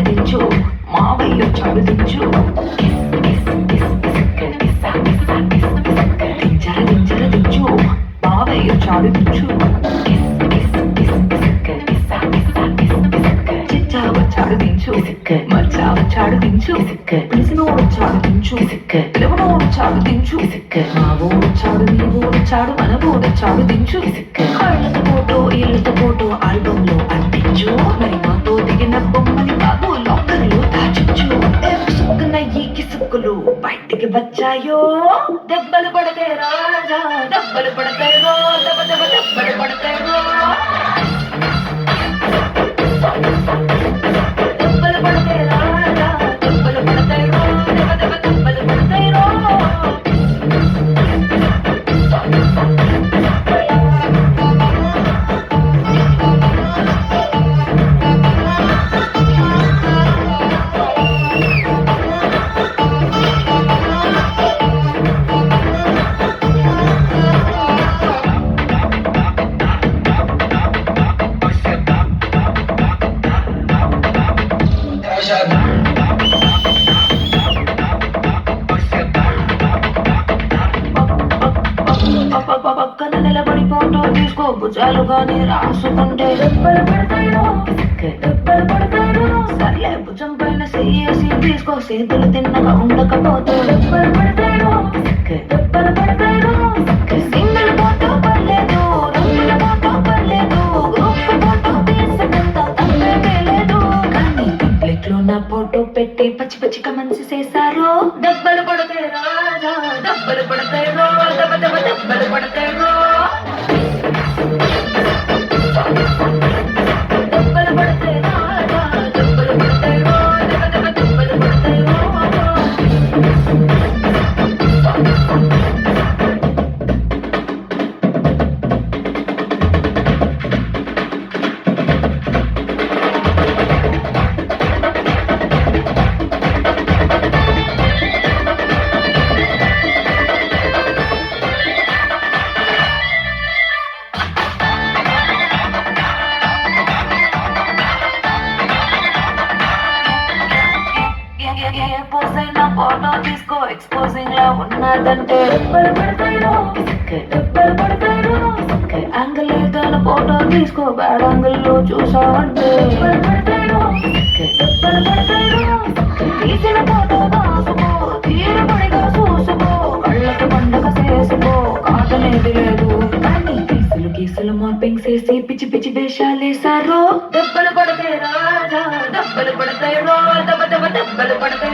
దించు మావయ్య చాడు దించు దించర దించు మావయ్య చాడు దించు చిచ్చావ చాడు దించు మచ్చావ చాడు దించు పిలిసినోడు చాడు దించు పిలవనోడు చాడు దించు మా ఊరు చాడు నీ ఊరు చాడు మన ఊరు చాడు దించు కళ్ళతో ఫోటో ఇళ్ళతో ఫోటో ఆల్బమ్ లో అంటించు మరి మాతో దిగిన బొమ్మని బాబు లోకల్లో దాచుచు సుక్కున ఈ కిసుక్కులు బయటికి వచ్చాయో దెబ్బలు పడతే రాజా దెబ్బలు పడతాయో దెబ్బ దెబ్బ దెబ్బలు పడతాయో దెబ్బలు పడతే రాజా దెబ్బలు పడతాయో దెబ్బ దెబ్బ దెబ్బలు పడతాయో పక్కన నిలబడి ఫోటో తీసుకో భుజాలు గాని రాసుకుంటే దెబ్బలు పడతాయో దెబ్బలు పడతాయో సర్లే భుజం పైన చెయ్యేసి తీసుకో చేతులు తిన్నగా ఉండకపోతే దెబ్బలు పడతాయో దెబ్బలు పడతాయో సింగిల్ ఫోటో పర్లేదు రంగుల ఫోటో పర్లేదు గ్రూప్ ఫోటో తీసుకుంటా తప్పేమీ లేదు కానీ పబ్లిక్ లో నా ఫోటో పెట్టి పచ్చి పచ్చిగా మంచి చేశారు దెబ్బలు పడతాయి రాజా దెబ్బలు పడతాయి రో దెబ్బ దెబ్బ దెబ్బలు పడతాయి రో దెబ్బలు పడతాయి రాజా దెబ్బలు పడతాయి రో దెబ్బ దెబ్బ దెబ్బలు పడతాయి రో ఫోటో తీసుకో ఎక్స్పోజింగ్ లా ఉన్నదంటే దెబ్బలు పడతాయో దెబ్బలు పడతాయో యాంగిల్ ఏదైనా ఫోటో తీసుకో బ్యాడ్ యాంగిల్ లో చూసావంటే దెబ్బలు పడతాయో దెబ్బలు పడతాయో తీసిన ఫోటో దాసుకో తీరబడిగా చూసుకో కళ్ళకి పండగ చేసుకో కాదనేది లేదు కానీ గీసులు మార్పింగ్ చేసి పిచ్చి పిచ్చి వేషాలేసారో దెబ్బలు పడతాయి రాజా దెబ్బలు పడతాయి రో దెబ్బ దెబ్బ దెబ్బలు పడతాయి